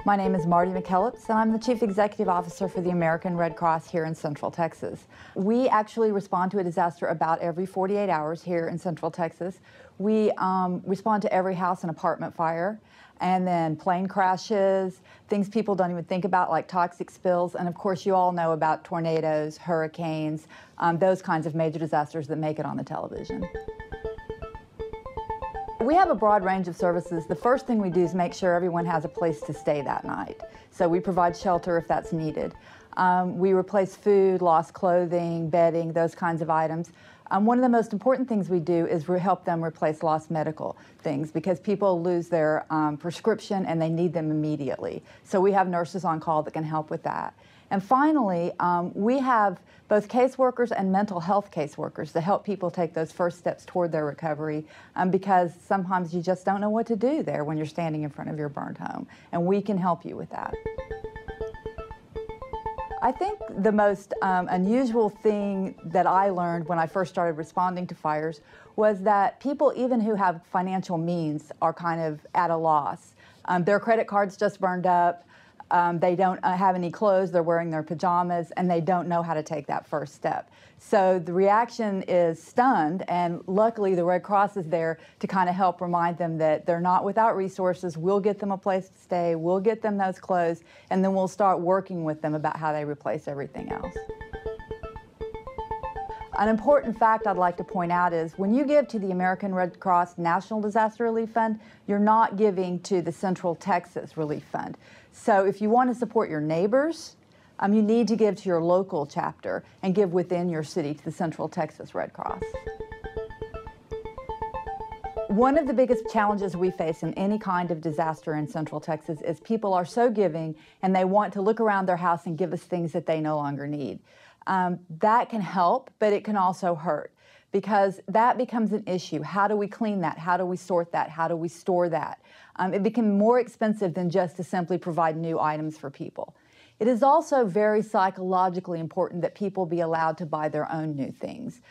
My name is Marty McKellips, and I'm the Chief Executive Officer for the American Red Cross here in Central Texas. We actually respond to a disaster about every 48 hours here in Central Texas. We respond to every house and apartment fire, and then plane crashes, things people don't even think about like toxic spills, and of course you all know about tornadoes, hurricanes, those kinds of major disasters that make it on the television. We have a broad range of services. The first thing we do is make sure everyone has a place to stay that night. So we provide shelter if that's needed. We replace food, lost clothing, bedding, those kinds of items. One of the most important things we do is we help them replace lost medical things because people lose their prescription and they need them immediately. So we have nurses on call that can help with that. And finally, we have both caseworkers and mental health caseworkers to help people take those first steps toward their recovery because sometimes you just don't know what to do there when you're standing in front of your burned home, and we can help you with that. I think the most unusual thing that I learned when I first started responding to fires was that people, even who have financial means, are kind of at a loss. Their credit cards just burned up. They don't have any clothes, they're wearing their pajamas, and they don't know how to take that first step. So the reaction is stunned, and luckily the Red Cross is there to kind of help remind them that they're not without resources. We'll get them a place to stay, we'll get them those clothes, and then we'll start working with them about how they replace everything else. An important fact I'd like to point out is when you give to the American Red Cross National Disaster Relief Fund, you're not giving to the Central Texas Relief Fund. So if you want to support your neighbors, you need to give to your local chapter and give within your city to the Central Texas Red Cross. One of the biggest challenges we face in any kind of disaster in Central Texas is people are so giving and they want to look around their house and give us things that they no longer need. That can help, but it can also hurt because that becomes an issue. How do we clean that? How do we sort that? How do we store that? It became more expensive than just to simply provide new items for people. It is also very psychologically important that people be allowed to buy their own new things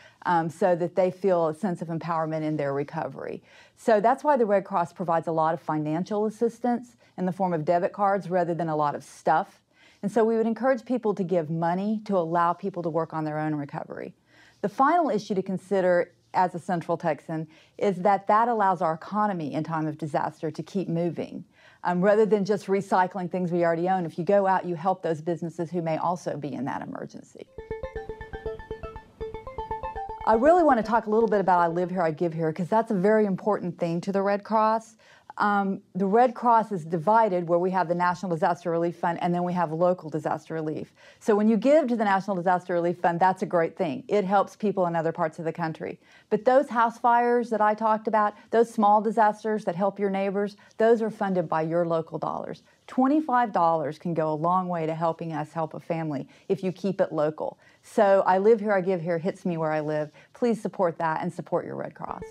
so that they feel a sense of empowerment in their recovery. So that's why the Red Cross provides a lot of financial assistance in the form of debit cards rather than a lot of stuff. And so we would encourage people to give money to allow people to work on their own recovery. The final issue to consider as a Central Texan is that that allows our economy in time of disaster to keep moving. Rather than just recycling things we already own, if you go out, you help those businesses who may also be in that emergency. I really want to talk a little bit about I live here, I give here, because that's a very important thing to the Red Cross. The Red Cross is divided where we have the National Disaster Relief Fund and then we have local disaster relief. So when you give to the National Disaster Relief Fund, that's a great thing. It helps people in other parts of the country. But those house fires that I talked about, those small disasters that help your neighbors, those are funded by your local dollars. $25 can go a long way to helping us help a family if you keep it local. So I live here, I give here hits me where I live. Please support that and support your Red Cross.